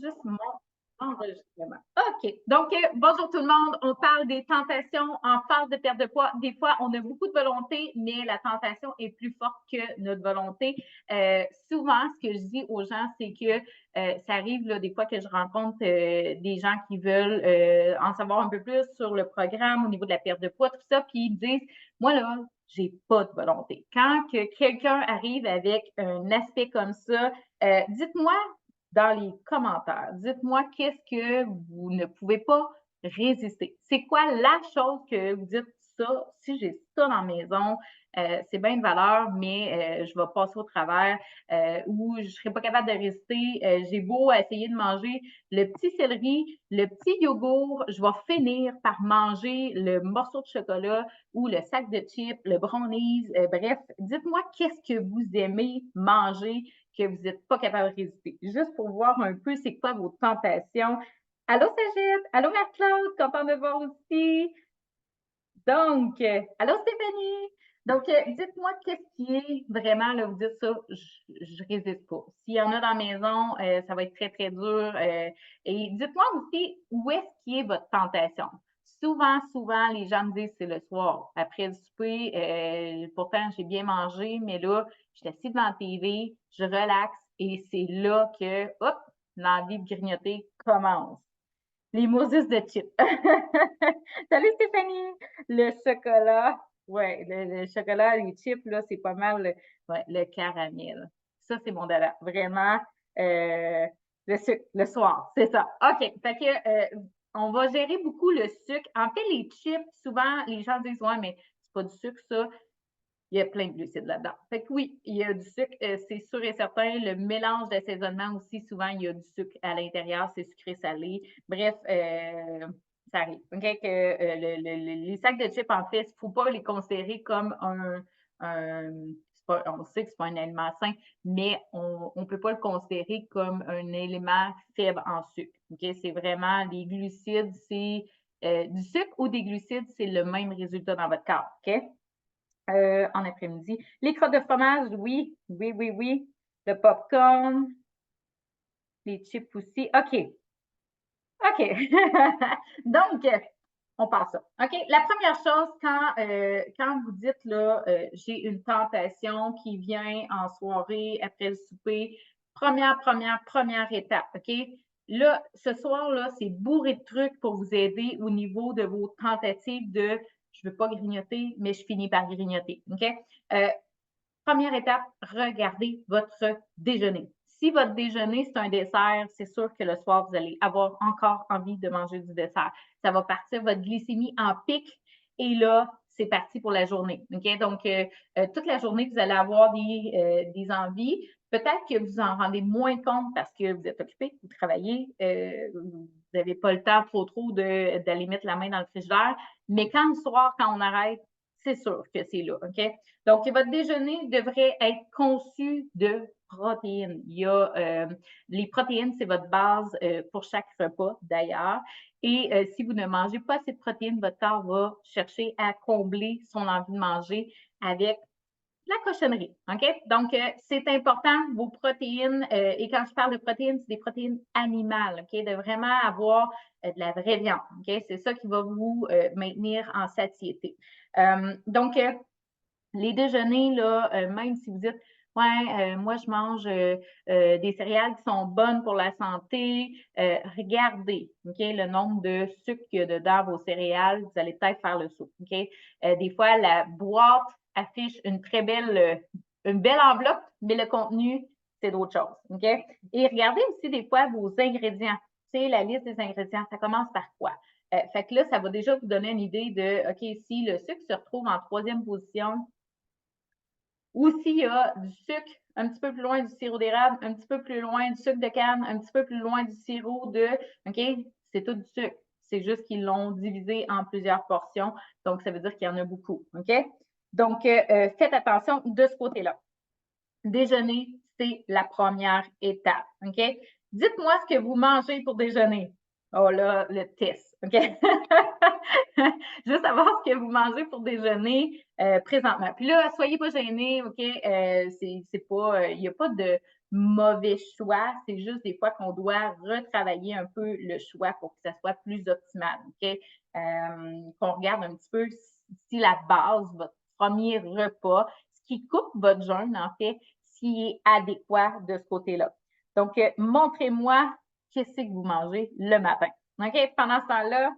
juste mon enregistrement. OK. Donc, bonjour tout le monde. On parle des tentations en phase de perte de poids. Des fois, on a beaucoup de volonté, mais la tentation est plus forte que notre volonté. Souvent, ce que je dis aux gens, c'est que ça arrive là, des fois que je rencontre des gens qui veulent en savoir un peu plus sur le programme au niveau de la perte de poids, tout ça, puis ils me disent, moi là, j'ai pas de volonté. Quand que quelqu'un arrive avec un aspect comme ça, dites-moi dans les commentaires, dites-moi qu'est-ce que vous ne pouvez pas résister. C'est quoi la chose que vous dites ça, si j'ai ça dans la maison, c'est bien de valeur, mais je vais passer au travers ou je ne serai pas capable de résister. J'ai beau essayer de manger le petit céleri, le petit yogourt, je vais finir par manger le morceau de chocolat ou le sac de chips, le brownies, bref, dites-moi qu'est-ce que vous aimez manger que vous n'êtes pas capable de résister. Juste pour voir un peu c'est quoi vos tentations. Allô Sagette, allô Marc-Claude, content de voir aussi. Donc, allô Stéphanie. Donc, dites-moi qu'est-ce qui est vraiment, là, vous dites ça, je résiste pas. S'il y en a dans la maison, ça va être très, très dur. Et dites-moi aussi où est-ce qui est votre tentation. Souvent, les gens me disent c'est le soir. Après le souper, pourtant j'ai bien mangé, mais là, je suis assise devant la TV, je relaxe et c'est là que, hop, l'envie de grignoter commence. Les Moses de chips. Salut Stéphanie! Le chocolat, ouais, le chocolat, les chips, là, c'est pas mal ouais, le caramel. Ça, c'est mon dada. Vraiment, euh, le sucre, le soir, c'est ça. OK. Fait que, on va gérer beaucoup le sucre. En fait, les chips, souvent, les gens disent, ouais, mais c'est pas du sucre, ça. Il y a plein de glucides là-dedans. Fait que oui, il y a du sucre, c'est sûr et certain. Le mélange d'assaisonnement aussi, souvent, il y a du sucre à l'intérieur, c'est sucré-salé. Bref, ça arrive. Okay? Que, les sacs de chips, en fait, il ne faut pas les considérer comme on sait que ce n'est pas un aliment sain, mais on ne peut pas le considérer comme un élément faible en sucre. Okay? C'est vraiment les glucides, c'est du sucre ou des glucides, c'est le même résultat dans votre corps. OK? En après-midi. Les crottes de fromage, oui, oui, oui, oui. Le popcorn, les chips aussi. OK. OK. Donc, on passe ça. OK. La première chose, quand vous dites, là, j'ai une tentation qui vient en soirée, après le souper, première étape. OK? Là, ce soir-là, c'est bourré de trucs pour vous aider au niveau de vos tentatives de je ne veux pas grignoter, mais je finis par grignoter. OK? Euh, Première étape, regardez votre déjeuner. Si votre déjeuner, c'est un dessert, c'est sûr que le soir, vous allez avoir encore envie de manger du dessert. Ça va partir votre glycémie en pic et là, c'est parti pour la journée. Okay? Donc, toute la journée, vous allez avoir des envies. Peut-être que vous en rendez moins compte parce que vous êtes occupé, vous travaillez, vous n'avez pas le temps trop d'aller mettre la main dans le frigidaire. Mais quand le soir, quand on arrête, c'est sûr que c'est là. OK? Donc, votre déjeuner devrait être conçu de protéines. Les protéines, c'est votre base pour chaque repas d'ailleurs. Et si vous ne mangez pas assez de protéines, votre corps va chercher à combler son envie de manger avec la cochonnerie. OK? Donc, c'est important, vos protéines, et quand je parle de protéines, c'est des protéines animales, OK? De vraiment avoir de la vraie viande. OK? C'est ça qui va vous maintenir en satiété. Donc, les déjeuners, là, même si vous dites, ouais, moi, je mange des céréales qui sont bonnes pour la santé, regardez, OK, le nombre de sucre qu'il y a dedans vos céréales, vous allez peut-être faire le saut, OK? Des fois, la boîte affiche une belle enveloppe, mais le contenu, c'est d'autres choses, OK? Et regardez aussi des fois vos ingrédients. Tu sais, la liste des ingrédients, ça commence par quoi? Fait que là, ça va déjà vous donner une idée de, OK, si le sucre se retrouve en troisième position, ou s'il y a du sucre un petit peu plus loin du sirop d'érable, un petit peu plus loin du sucre de canne, un petit peu plus loin du sirop de, OK, c'est tout du sucre. C'est juste qu'ils l'ont divisé en plusieurs portions. Donc, ça veut dire qu'il y en a beaucoup. OK? Donc, faites attention de ce côté-là. Déjeuner, c'est la première étape. OK? Dites-moi ce que vous mangez pour déjeuner. Oh là, le test. OK? Juste savoir ce que vous mangez pour déjeuner présentement. Puis là, soyez pas gênés, OK? C'est pas, il n'y a pas mauvais choix, c'est juste des fois qu'on doit retravailler un peu le choix pour que ça soit plus optimal, OK? Qu'on regarde un petit peu si la base, votre premier repas, ce qui coupe votre jeûne, en fait, s'il est adéquat de ce côté-là. Donc, montrez-moi qu'est-ce que vous mangez le matin. OK? Pendant ce temps-là,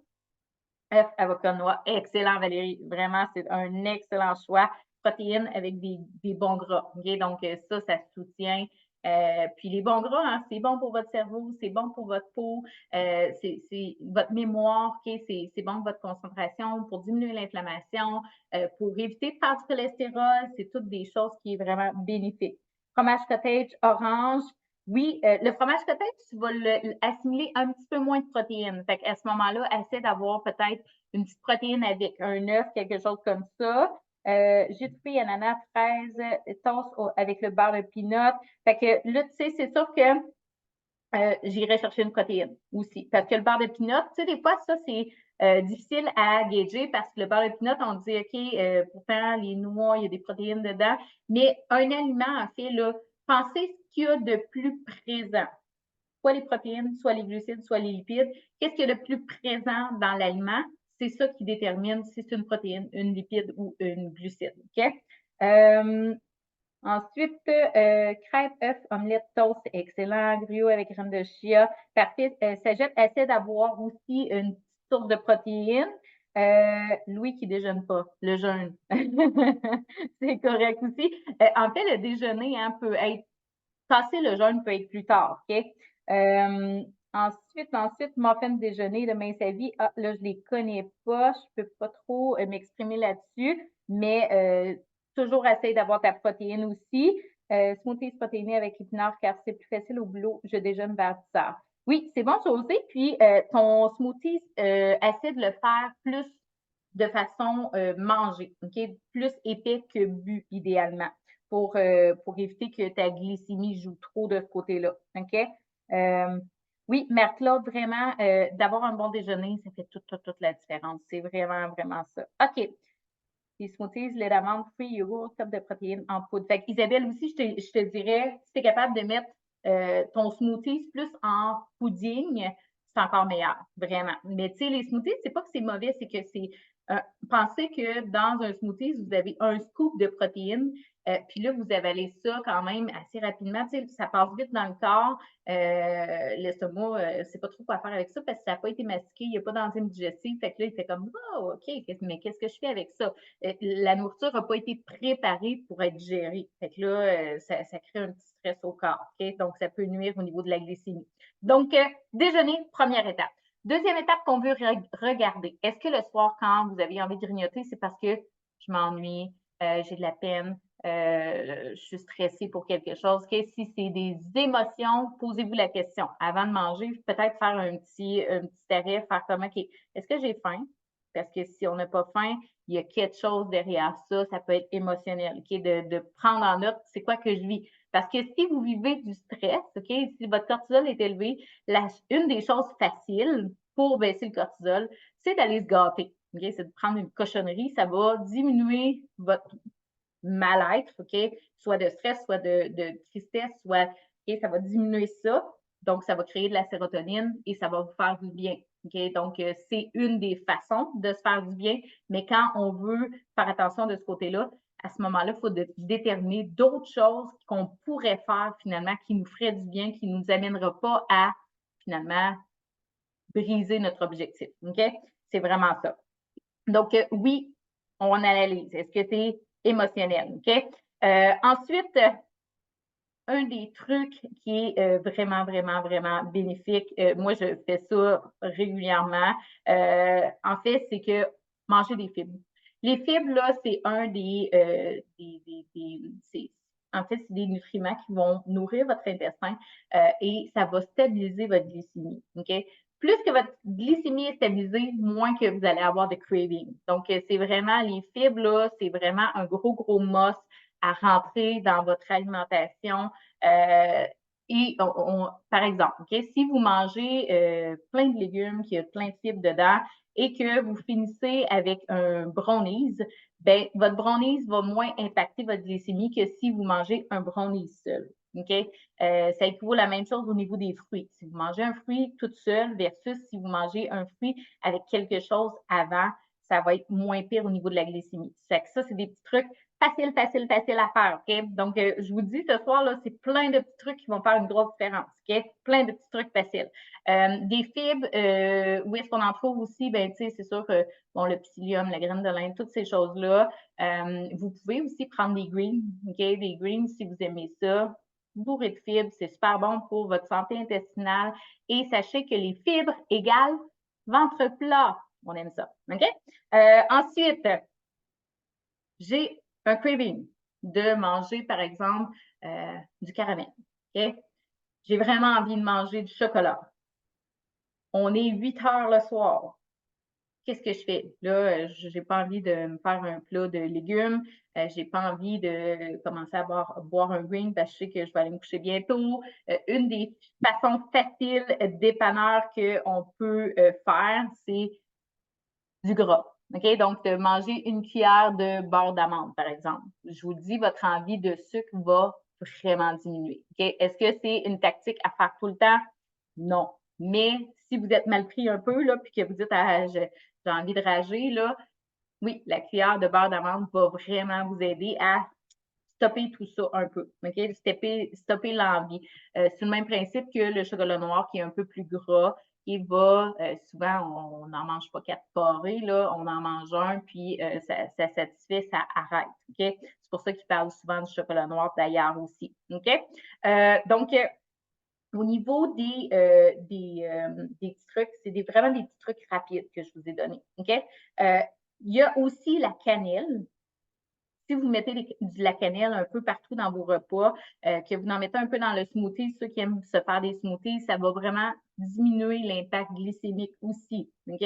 œuf, avocat, noix, excellent Valérie. Vraiment, c'est un excellent choix. Protéines avec des bons gras. OK? Donc, ça soutient. Puis les bons gras, hein, c'est bon pour votre cerveau, c'est bon pour votre peau, c'est votre mémoire, OK? C'est bon pour votre concentration, pour diminuer l'inflammation, pour éviter de faire du cholestérol. C'est toutes des choses qui sont vraiment bénéfiques. Fromage cottage orange, oui, le fromage cottage, tu vas assimiler un petit peu moins de protéines. Fait qu'à ce moment-là, essaie d'avoir peut-être une petite protéine avec un œuf, quelque chose comme ça. Jus de fruits, ananas, fraises, toast avec le beurre de peanut. Fait que là, tu sais, c'est sûr que j'irai chercher une protéine aussi. Parce que le beurre de peanut, tu sais, des fois, ça, c'est difficile à gager parce que le beurre de peanut, on dit, OK, pourtant, les noix, il y a des protéines dedans. Mais un aliment, en fait, là, pensez ce qu'il y a de plus présent. Soit les protéines, soit les glucides, soit les lipides. Qu'est-ce qu'il y a de plus présent dans l'aliment? C'est ça qui détermine si c'est une protéine, une lipide ou une glucide. OK? Ensuite, crêpes, œufs, omelette, toast, excellent. Gruau avec graines de chia. Parfait. Sagette essaie d'avoir aussi une source de protéines. Louis qui déjeune pas, le jeûne. C'est correct aussi. En fait, le déjeuner hein, peut être, passer le jeûne peut être plus tard, OK? Ensuite, muffin déjeuner de mince à vie. Ah, là, je les connais pas. Je peux pas trop m'exprimer là-dessus, mais toujours essayer d'avoir ta protéine aussi. Smoothies protéinés avec épinards car c'est plus facile au boulot. Je déjeune vers 10 heures. Oui, c'est bon, José. Puis, ton smoothie, essaie de le faire plus de façon mangée, OK? Plus épais que bu, idéalement, pour éviter que ta glycémie joue trop de ce côté-là, OK? Oui, Marc-Claude, vraiment, d'avoir un bon déjeuner, ça fait toute la différence. C'est vraiment, vraiment ça. OK. Les smoothies, lait d'amande, fruits, yogourt, top de protéines en poudre. Fait Isabelle aussi, je te dirais, si tu es capable de mettre ton smoothie plus en pudding, c'est encore meilleur, vraiment. Mais tu sais, les smoothies, c'est pas que c'est mauvais, c'est que c'est pensez que dans un smoothie, vous avez un scoop de protéines, puis là, vous avalez ça quand même assez rapidement. Tu sais, ça passe vite dans le corps. L'estomac, c'est pas trop quoi faire avec ça parce que ça n'a pas été mastiqué, il n'y a pas d'enzyme digestive. Fait que là, il fait comme, oh, OK, mais qu'est-ce que je fais avec ça? La nourriture n'a pas été préparée pour être gérée. Fait que là, ça crée un petit stress au corps. OK? Donc, ça peut nuire au niveau de la glycémie. Donc, déjeuner, première étape. Deuxième étape qu'on veut regarder. Est-ce que le soir, quand vous avez envie de grignoter, c'est parce que je m'ennuie, j'ai de la peine, je suis stressée pour quelque chose. Que si c'est des émotions, posez-vous la question. Avant de manger, peut-être faire un petit arrêt, faire comme, OK, est-ce que j'ai faim? Parce que si on n'a pas faim, il y a quelque chose derrière ça. Ça peut être émotionnel, OK? De prendre en note, c'est quoi que je vis. Parce que si vous vivez du stress, OK? Si votre cortisol est élevé, une des choses faciles pour baisser le cortisol, c'est d'aller se gâter. OK? C'est de prendre une cochonnerie. Ça va diminuer votre mal-être, OK? Soit de stress, soit de tristesse, soit, OK, ça va diminuer ça. Donc, ça va créer de la sérotonine et ça va vous faire du bien. OK? Donc, c'est une des façons de se faire du bien. Mais quand on veut faire attention de ce côté-là, à ce moment-là, il faut déterminer d'autres choses qu'on pourrait faire finalement qui nous feraient du bien, qui ne nous amènera pas à finalement briser notre objectif. OK? C'est vraiment ça. Donc, oui, on analyse. Est-ce que c'est émotionnel? OK? Ensuite, un des trucs qui est vraiment, vraiment, vraiment bénéfique, moi, je fais ça régulièrement. En fait, c'est que manger des fibres. Les fibres, là, c'est un en fait, c'est des nutriments qui vont nourrir votre intestin et ça va stabiliser votre glycémie. OK? Plus que votre glycémie est stabilisée, moins que vous allez avoir de craving. Donc, c'est vraiment les fibres, là, c'est vraiment un gros must à rentrer dans votre alimentation. Et par exemple, okay, si vous mangez plein de légumes, qu'il y a plein de fibres dedans, et que vous finissez avec un brownies, ben, votre brownies va moins impacter votre glycémie que si vous mangez un brownies seul. OK? Ça équivaut à la même chose au niveau des fruits. Si vous mangez un fruit tout seul versus si vous mangez un fruit avec quelque chose avant, ça va être moins pire au niveau de la glycémie. Fait que ça, c'est des petits trucs faciles, faciles, faciles à faire, OK? Donc, je vous dis ce soir, là, c'est plein de petits trucs qui vont faire une grosse différence, OK? Plein de petits trucs faciles. Des fibres, où est-ce qu'on en trouve aussi? Ben, tu sais, c'est sûr que, bon, le psyllium, la graine de lin, toutes ces choses-là. Vous pouvez aussi prendre des greens, OK? Des greens, si vous aimez ça, bourré de fibres, c'est super bon pour votre santé intestinale. Et sachez que les fibres égale ventre plat. On aime ça, OK? Ensuite, j'ai un craving de manger, par exemple, du caramel, OK? J'ai vraiment envie de manger du chocolat. On est 8 heures le soir. Qu'est-ce que je fais? Là, j'ai pas envie de me faire un plat de légumes. J'ai pas envie de commencer à boire un green parce que je sais que je vais aller me coucher bientôt. Une des façons faciles dépanneurs qu'on peut faire, c'est du gras. OK? Donc, de manger une cuillère de beurre d'amande, par exemple. Je vous dis, votre envie de sucre va vraiment diminuer. OK? Est-ce que c'est une tactique à faire tout le temps? Non. Mais si vous êtes mal pris un peu, là, puis que vous dites, ah, j'ai envie de rager, là, oui, la cuillère de beurre d'amande va vraiment vous aider à stopper tout ça un peu. OK? Stopper l'envie. C'est le même principe que le chocolat noir qui est un peu plus gras et va, souvent, on n'en mange pas 4 carrés, là, on en mange un, puis ça satisfait, ça arrête. OK? C'est pour ça qu'ils parlent souvent du chocolat noir d'ailleurs aussi. OK? Donc, au niveau des petits trucs, c'est vraiment des petits trucs rapides que je vous ai donnés. OK? Il y a aussi la cannelle. Si vous mettez de la cannelle un peu partout dans vos repas, que vous en mettez un peu dans le smoothie, ceux qui aiment se faire des smoothies, ça va vraiment diminuer l'impact glycémique aussi. OK?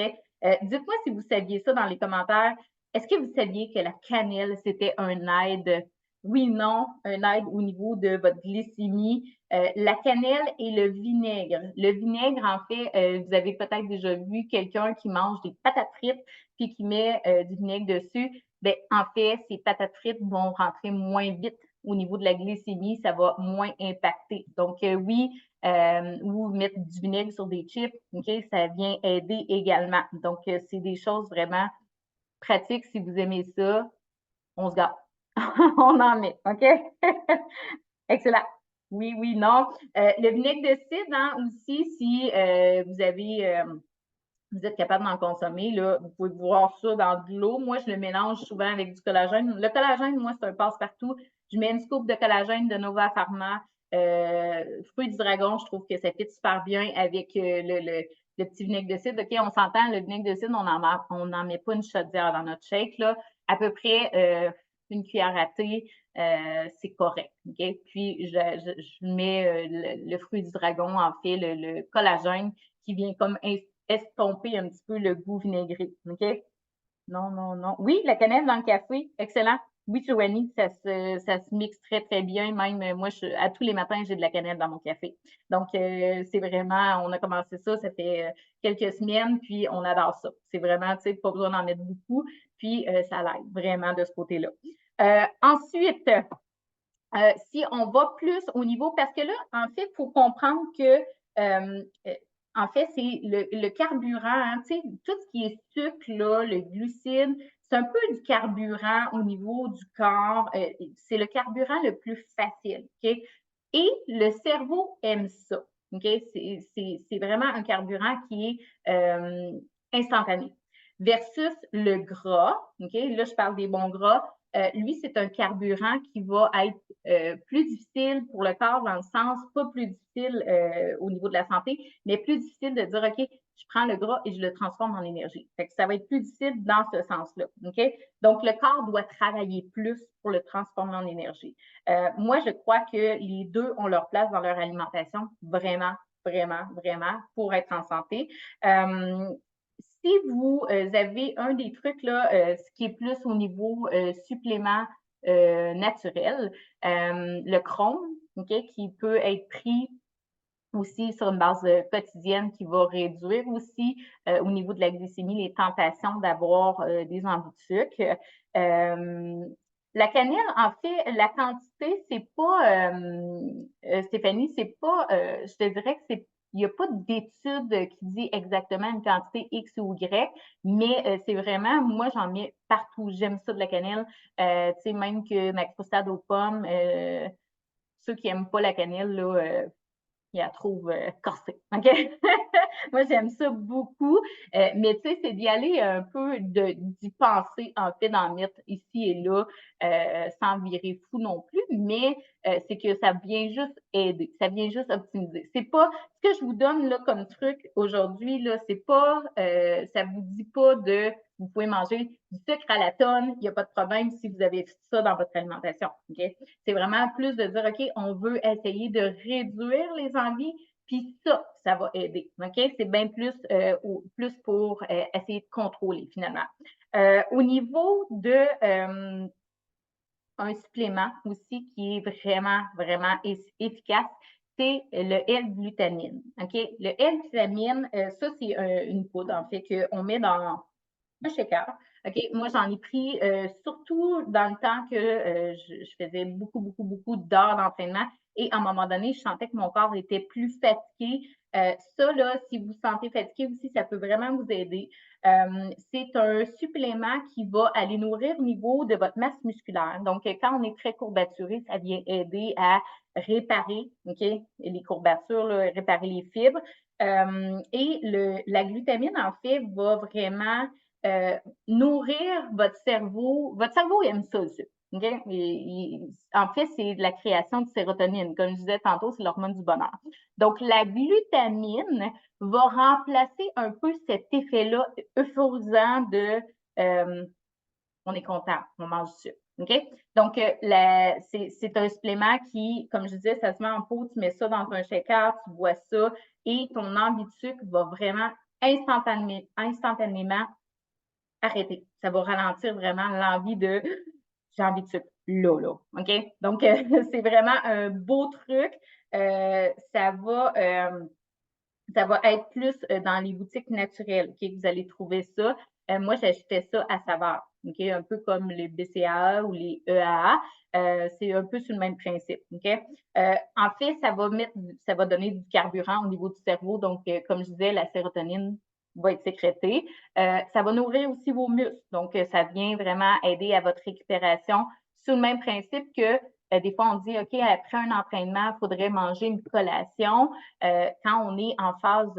Dites-moi si vous saviez ça dans les commentaires. Est-ce que vous saviez que la cannelle, c'était un aide? Oui, non, un aide au niveau de votre glycémie. La cannelle et le vinaigre. Le vinaigre, en fait, vous avez peut-être déjà vu quelqu'un qui mange des patates frites puis qui met du vinaigre dessus. Bien, en fait, ces patates frites vont rentrer moins vite au niveau de la glycémie, ça va moins impacter. Donc, oui, ou mettre du vinaigre sur des chips, OK, ça vient aider également. Donc, c'est des choses vraiment pratiques. Si vous aimez ça, on se gâte. On en met, OK? Excellent. Oui, oui, non. Le vinaigre de cidre, hein, aussi, si vous avez vous êtes capable d'en consommer, là, vous pouvez boire ça dans de l'eau. Moi, je le mélange souvent avec du collagène. Le collagène, moi, c'est un passe-partout. Je mets une scoop de collagène de Nova Pharma. Fruits du dragon, je trouve que ça fit super bien avec le petit vinaigre de cidre. OK, on s'entend, le vinaigre de cidre, on n'en met pas une chaudière dans notre shake, là. À peu près une cuillère à thé, c'est correct. OK? Puis, je mets le fruit du dragon, en fait, le collagène qui vient comme estomper un petit peu le goût vinaigré. OK? Non, non, non. Oui, la cannelle dans le café, excellent. Oui, Joanie, ça se mixe très, très bien. Même moi, à tous les matins, j'ai de la cannelle dans mon café. Donc, c'est vraiment, on a commencé ça, ça fait quelques semaines, puis on adore ça. C'est vraiment, tu sais, pas besoin d'en mettre beaucoup, puis ça l'aide vraiment de ce côté-là. Ensuite, si on va plus au niveau, parce que là, en fait, il faut comprendre que en fait, c'est le carburant, hein, tu sais, tout ce qui est sucre, là, le glucide, c'est un peu du carburant au niveau du corps. C'est le carburant le plus facile, OK? Et le cerveau aime ça, OK? C'est vraiment un carburant qui est instantané. Versus le gras, OK? Là, je parle des bons gras. Lui, c'est un carburant qui va être plus difficile pour le corps dans le sens, pas plus difficile au niveau de la santé, mais plus difficile de dire, OK, je prends le gras et je le transforme en énergie. Fait que ça va être plus difficile dans ce sens-là. OK? Donc, le corps doit travailler plus pour le transformer en énergie. Moi, je crois que les deux ont leur place dans leur alimentation, vraiment, vraiment, vraiment, pour être en santé. Si vous avez un des trucs, là, ce qui est plus au niveau supplément naturel, le chrome, OK, qui peut être pris aussi sur une base quotidienne qui va réduire aussi au niveau de la glycémie les tentations d'avoir des envies de sucre. La cannelle, en fait, la quantité, c'est pas, Stéphanie, c'est pas, je te dirais que il n'y a pas d'étude qui dit exactement une quantité X ou Y, mais c'est vraiment, moi, j'en mets partout. J'aime ça de la cannelle. Tu sais, même que ma croustade aux pommes, ceux qui n'aiment pas la cannelle, là, ils la trouvent corsée. OK? Moi, j'aime ça beaucoup. Mais tu sais, c'est d'y aller un peu, d'y penser, en fait, d'en mettre ici et là, sans virer fou non plus, mais c'est que ça vient juste aider, ça vient juste optimiser. C'est pas, ce que je vous donne là comme truc aujourd'hui, là, c'est pas, ça vous dit pas vous pouvez manger du sucre à la tonne, il n'y a pas de problème si vous avez ça dans votre alimentation. OK? C'est vraiment plus de dire, OK, on veut essayer de réduire les envies, puis ça va aider. OK? C'est bien plus pour essayer de contrôler finalement. Au niveau de un supplément aussi qui est vraiment, vraiment efficace, c'est le L-glutamine. OK? Le L-glutamine, ça, c'est une poudre, en fait, qu'on met dans un shaker. OK? Moi, j'en ai pris surtout dans le temps que je faisais beaucoup, beaucoup, beaucoup d'heures d'entraînement et à un moment donné, je sentais que mon corps était plus fatigué. Ça, là, si vous vous sentez fatigué aussi, ça peut vraiment vous aider. C'est un supplément qui va aller nourrir au niveau de votre masse musculaire. Donc, quand on est très courbaturé, ça vient aider à réparer, OK, les courbatures, là, réparer les fibres. Et la glutamine, en fait, va vraiment nourrir votre cerveau. Votre cerveau aime ça, le sucre. Okay? En fait, c'est de la création de sérotonine. Comme je disais tantôt, c'est l'hormone du bonheur. Donc, la glutamine va remplacer un peu cet effet-là euphorisant de on est content, on mange du sucre. OK? Donc, c'est un supplément qui, comme je disais, ça se met en pot, tu mets ça dans un shaker, tu bois ça et ton envie de sucre va vraiment instantanément arrêter. Ça va ralentir vraiment l'envie de j'ai envie de sucre là. OK? Donc, c'est vraiment un beau truc. Ça va être plus dans les boutiques naturelles, OK? Vous allez trouver ça. Moi, j'achetais ça à saveur, OK? Un peu comme les BCAA ou les EAA. C'est un peu sur le même principe, OK? En fait, ça va donner du carburant au niveau du cerveau. Donc, comme je disais, la sérotonine va être sécrétée. Ça va nourrir aussi vos muscles. Donc, ça vient vraiment aider à votre récupération sur le même principe que des fois, on dit, OK, après un entraînement, il faudrait manger une collation. Quand on est en phase,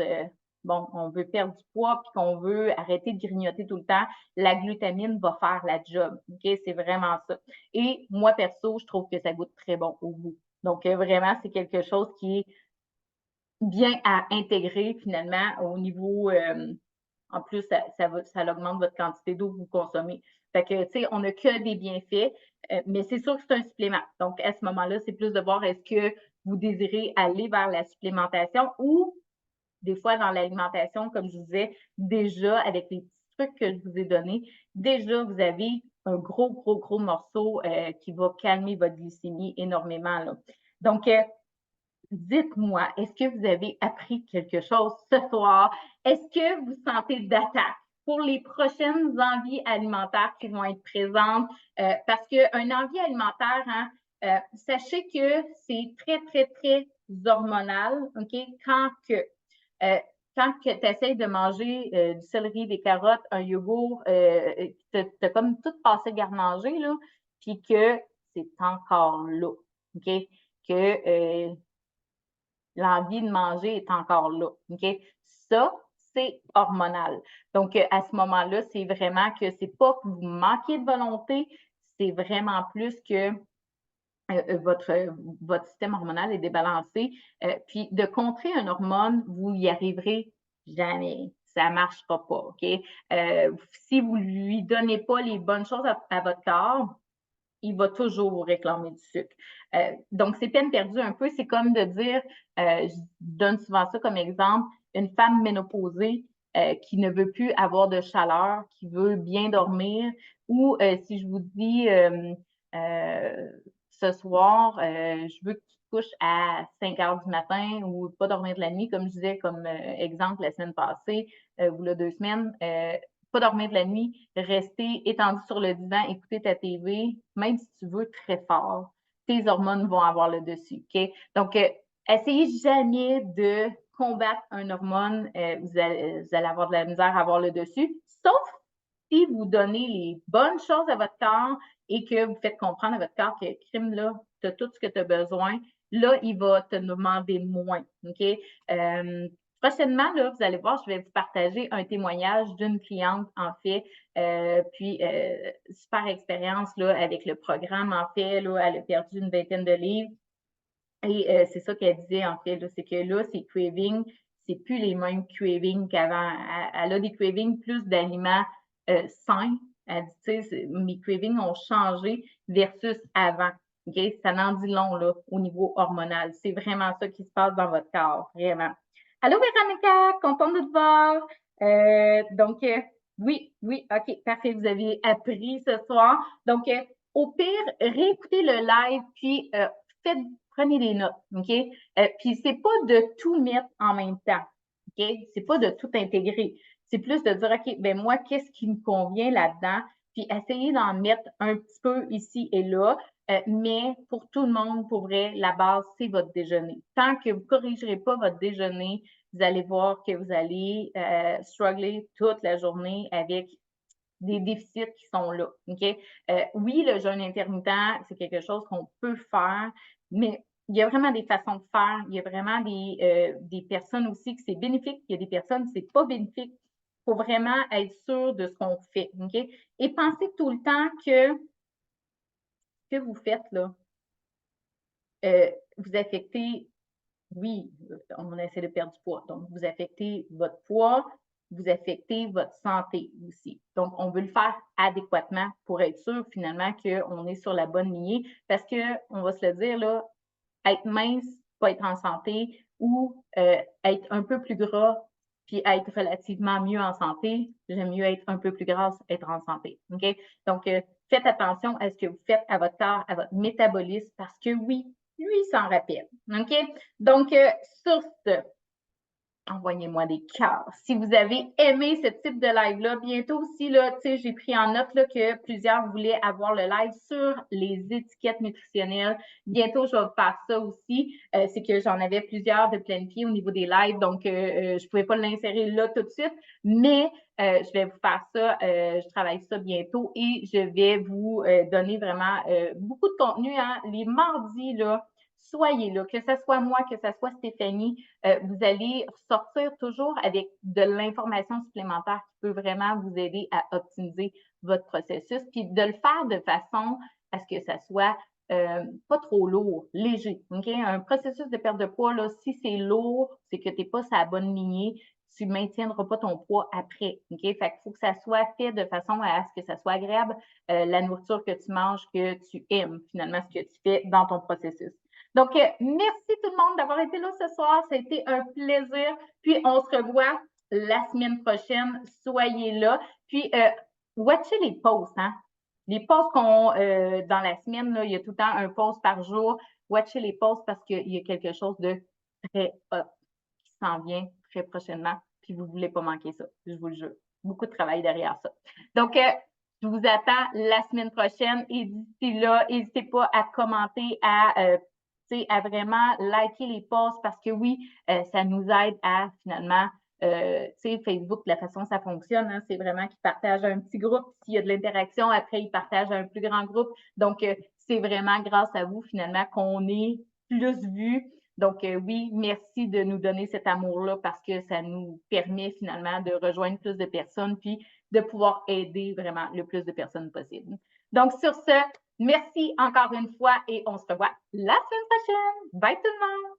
bon, on veut perdre du poids puis qu'on veut arrêter de grignoter tout le temps, la glutamine va faire la job. OK? C'est vraiment ça. Et moi, perso, je trouve que ça goûte très bon au goût. Donc, vraiment, c'est quelque chose qui est bien à intégrer finalement au niveau, en plus, ça augmente votre quantité d'eau que vous consommez. Fait que, tu sais, on n'a que des bienfaits, mais c'est sûr que c'est un supplément. Donc, à ce moment-là, c'est plus de voir est-ce que vous désirez aller vers la supplémentation ou des fois dans l'alimentation, comme je vous disais, déjà avec les petits trucs que je vous ai donnés, déjà vous avez un gros, gros, gros morceau qui va calmer votre glycémie énormément. Là. Donc, dites-moi, est-ce que vous avez appris quelque chose ce soir? Est-ce que vous sentez d'attaque pour les prochaines envies alimentaires qui vont être présentes? Parce qu'une envie alimentaire, hein, sachez que c'est très, très, très hormonal, OK? Euh, quand tu essaies de manger du céleri, des carottes, un yogourt, tu as comme tout passé garde-manger, là, puis que c'est encore là, OK? Que l'envie de manger est encore là. OK? Ça, c'est hormonal. Donc, à ce moment-là, c'est vraiment que c'est pas que vous manquez de volonté, c'est vraiment plus que votre système hormonal est débalancé. Puis, de contrer une hormone, vous y arriverez jamais. Ça ne marchera pas. OK? Si vous ne lui donnez pas les bonnes choses à votre corps, il va toujours vous réclamer du sucre. Donc, c'est peine perdue un peu. C'est comme de dire, je donne souvent ça comme exemple, une femme ménopausée qui ne veut plus avoir de chaleur, qui veut bien dormir, ou si je vous dis ce soir, je veux que tu te couches à 5 heures du matin ou pas dormir de la nuit, comme je disais comme exemple la semaine passée ou là 2 semaines, pas dormir de la nuit, rester étendu sur le divan, écouter ta TV, même si tu veux très fort, tes hormones vont avoir le dessus, OK? Donc, essayez jamais de combattre une hormone, vous allez avoir de la misère à avoir le dessus, sauf si vous donnez les bonnes choses à votre corps et que vous faites comprendre à votre corps que crime là, tu as tout ce que tu as besoin, là, il va te demander moins. OK? Prochainement, là, vous allez voir, je vais vous partager un témoignage d'une cliente, en fait, puis super expérience là, avec le programme, en fait, là, elle a perdu une vingtaine de livres. Et c'est ça qu'elle disait, en fait, c'est que là, ses cravings, c'est plus les mêmes cravings qu'avant. Elle a des cravings plus d'aliments sains. Elle dit, tu sais, mes cravings ont changé versus avant. OK? Ça n'en dit long, là, au niveau hormonal. C'est vraiment ça qui se passe dans votre corps, vraiment. Allô, Véronica, contente de te voir. Donc, oui, oui, OK, parfait. Vous avez appris ce soir. Donc, au pire, réécoutez le live, puis prenez des notes, OK? Puis c'est pas de tout mettre en même temps, OK? C'est pas de tout intégrer. C'est plus de dire, OK, ben moi, qu'est-ce qui me convient là-dedans? Puis essayer d'en mettre un petit peu ici et là. Mais pour tout le monde, pour vrai, la base, c'est votre déjeuner. Tant que vous ne corrigerez pas votre déjeuner, vous allez voir que vous allez struggler toute la journée avec des déficits qui sont là. OK? Oui, le jeûne intermittent, c'est quelque chose qu'on peut faire, mais il y a vraiment des façons de faire. Il y a vraiment des personnes aussi que c'est bénéfique. Il y a des personnes que c'est pas bénéfique. Il faut vraiment être sûr de ce qu'on fait. OK? Et pensez tout le temps que ce que vous faites là, vous affectez, oui, on essaie de perdre du poids. Donc, vous affectez votre poids, vous affectez votre santé aussi. Donc, on veut le faire adéquatement pour être sûr finalement qu'on est sur la bonne lignée parce qu'on va se le dire, là, être mince, pas être en santé ou être un peu plus gras puis être relativement mieux en santé, j'aime mieux être un peu plus grasse, être en santé. OK? Donc, faites attention à ce que vous faites à votre corps, à votre métabolisme parce que oui, lui, s'en rappelle. OK? Donc, sur ce, envoyez-moi des cœurs. Si vous avez aimé ce type de live-là, bientôt aussi, là, j'ai pris en note là, que plusieurs voulaient avoir le live sur les étiquettes nutritionnelles. Bientôt, je vais vous faire ça aussi. C'est que j'en avais plusieurs de planifiés au niveau des lives, donc je ne pouvais pas l'insérer là tout de suite, mais je vais vous faire ça. Je travaille ça bientôt et je vais vous donner vraiment beaucoup de contenu. Hein. Les mardis, là, soyez là, que ce soit moi, que ce soit Stéphanie, vous allez sortir toujours avec de l'information supplémentaire qui peut vraiment vous aider à optimiser votre processus, puis de le faire de façon à ce que ça soit pas trop lourd, léger. Okay? Un processus de perte de poids, là, si c'est lourd, c'est que tu n'es pas sur la bonne lignée, tu ne maintiendras pas ton poids après. Okay? Fait qu'il faut que ça soit fait de façon à ce que ça soit agréable, la nourriture que tu manges, que tu aimes finalement ce que tu fais dans ton processus. Donc, merci tout le monde d'avoir été là ce soir. Ça a été un plaisir. Puis, on se revoit la semaine prochaine. Soyez là. Puis, watchez les posts. Hein? Les posts qu'on, dans la semaine, là, il y a tout le temps un post par jour. Watchez les posts parce qu'il y a quelque chose de très hot qui s'en vient très prochainement. Puis, vous ne voulez pas manquer ça. Je vous le jure. Beaucoup de travail derrière ça. Donc, je vous attends la semaine prochaine et d'ici là, n'hésitez pas à commenter, à vraiment liker les posts parce que oui, ça nous aide à finalement, Facebook, la façon dont ça fonctionne, hein, c'est vraiment qu'ils partagent un petit groupe. S'il y a de l'interaction, après, ils partagent un plus grand groupe. Donc, c'est vraiment grâce à vous finalement qu'on est plus vus. Donc, oui, merci de nous donner cet amour-là parce que ça nous permet finalement de rejoindre plus de personnes puis de pouvoir aider vraiment le plus de personnes possible. Donc, sur ce, merci encore une fois et on se revoit la semaine prochaine. Bye tout le monde!